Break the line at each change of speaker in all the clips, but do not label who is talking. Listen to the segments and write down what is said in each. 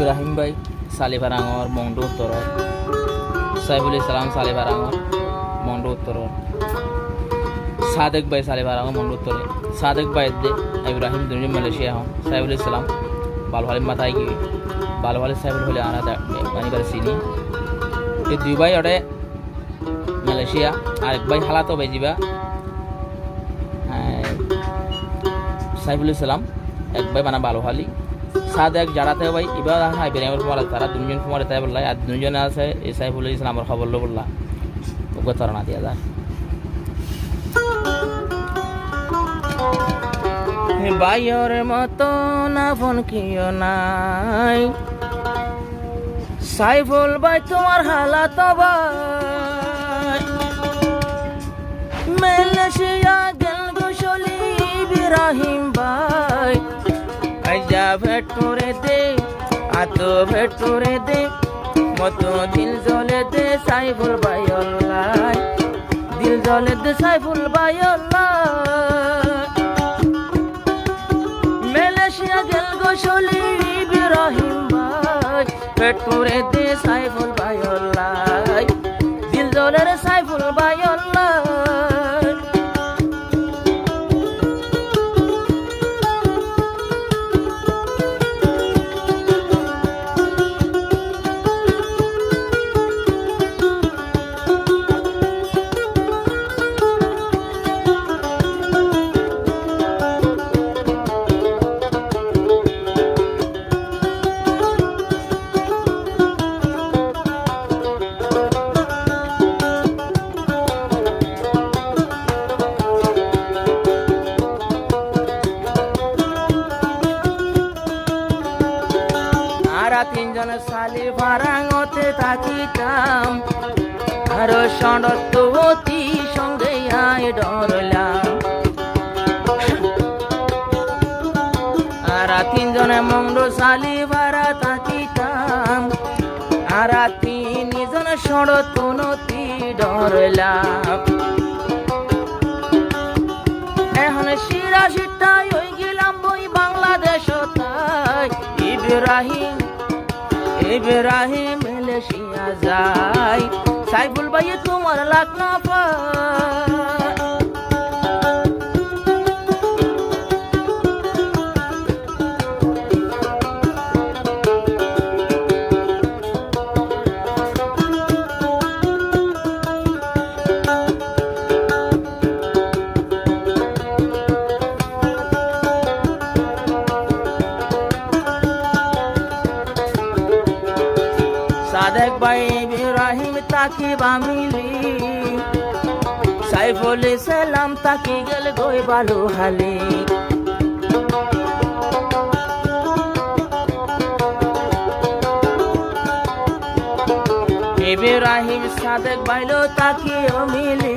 ইব্রাহিম ভাই সালিভারাঙর মংডু উত্তর, সাইফুল ইসলাম সালিভারাঙর মংডু উত্তর, সাদেক ভাই সালিভারাঙর মংডু উত্তরে, সাদেক ভাই দে ইব্রাহিম দুজন মালয়েশিয়া হন, সাইফুল ইসলাম বালুহালি মাথায় গিয়ে বালুহালি সাইফুল হলে আনা মানিবার চিনি এই দুই ভাই ওরে মালয়েশিয়া, আরেক ভাই হালাতো ভাই যাবা সাইফুল ইসলাম, এক ভাই বানা বালুহালি, সাদেক যারাতে ভাই এবার হাই বেরিয়ামের কুমার তারা দুজন কুমার তাই বললা আর দুজনে আছে এই সাইফুল ইসলামের খবর লো বললা ওকে তরনা দিয়া যায় ভাইয়ের মতো না ফোন কিও নাই সাইফুল ভাই তোমার হালাত ভাই মালয়েশিয়া গেল গোসলি ইব্রাহিম ভাই আইজা ভেট করে দে আতো ভেট করে দে মতো দিল জ্বলে দে সাইফুল ভাই আল্লাহ দিল জ্বলে দে সাইফুল ভাই আল্লাহ মালয়েশিয়া গেল গোসলি ইব্রাহিম ভাই ভেট করে দে সাইফুল ভাই আল্লাহ দিল জ্বলে রে সাইফুল ভাই আল্লাহ তিনজন সালিভারাঙতে থাকিতাম আরো সনদবতী সঙ্গে আয় ডরলাম আর তিনজনে মংডু সালিভারা থাকিতাম আর তিনজন সনদবতী ডরলাম এখন সিরাশিটাই হয়ে গেলাম বই বাংলাদেশ তাই ইব্রাহিম মালয়েশিয়া যায় সাইফুল ভাই তোমার লাখ না পায় সাদেক ভাই ইব্রাহিম তাকি বামিলি সাইফুল ইসলাম তাকি গেল গই বালুহালি ইব্রাহিম সাদেক বাইলো তাকি অমিলি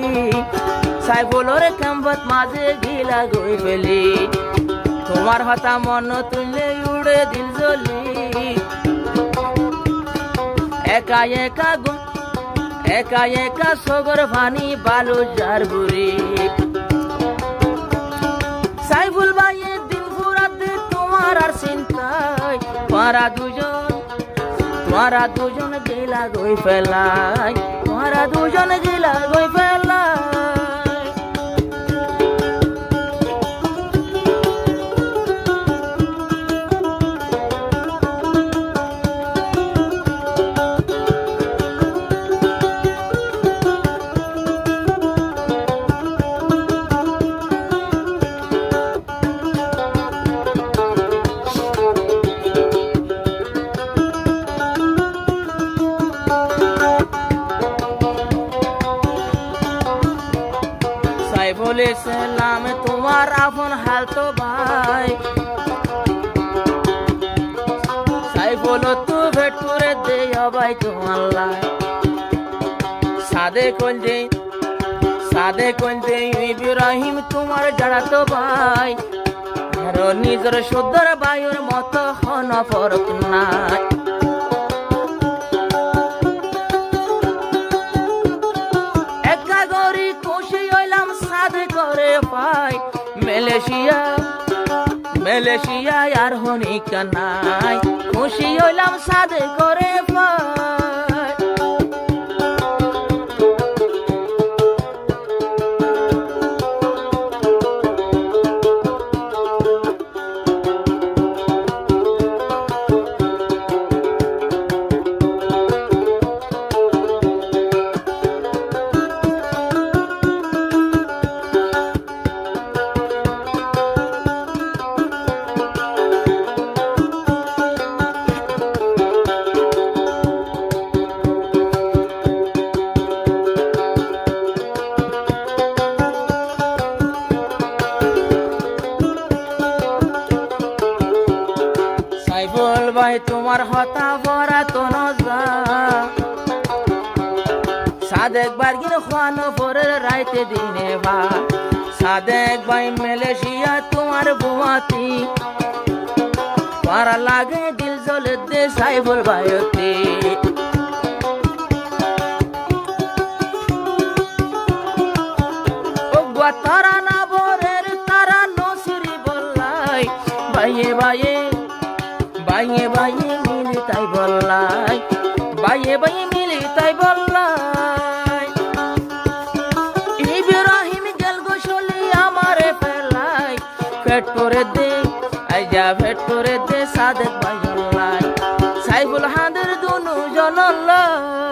সাইফুলর ক্যাম্পত মাঝে গিলা গই ফেলি তোমার হতা মন তুললে উড়ে দিল জ্বলি একা একা সগর ভানি বালু যার বুড়ি সাইফুল ভাইয়ের দিন ফুরাতে তোমার আর চিন্তায় তোমারা দুজন গেলা গই ফেলাই তোমারা দুজন গেলা গই ফেলাই সাইফুল ইসলাম তোমার আপন হাল তো ভাই সাইফুল তু ভেট করে দে ভাই তোমার লাই সাদে কল দে ইব্রাহিম তোমার যারা তো ভাই আর নিজের সুন্দর ভাইয়ের মতো হন ফরক নাই একা গরি খুশি হইলাম সাদে করে পাই মালয়েশিয়া আর গণিকা নাই খুশি হইলাম সাদে করে পাই সাইফুল ভাই তোমার হতা ভরা তো নজা সাদেক বার্গিন খানো পরের রাইতে দিনে ভা সাদেক ভাই মালয়েশিয়া তোমার বুয়াতি পারা লাগে দিল জ্বলে দে সাইফুল ভাইতে ও গুয়া তারা না বরের তারা নসরি বললাই ভাইয়ে ভাইয়ে বাইয়ে বাইয়ে মিলি তাই বললাই বাইয়ে বাইয়ে মিলি তাই বললাই ইব্রাহিম গেল গোসলি আমারে ফেলাই ফেট করে দে আইজা ফেট করে দে সাদেক ভাই বললাই সাইফুল হাদের দুনু জনল্লাই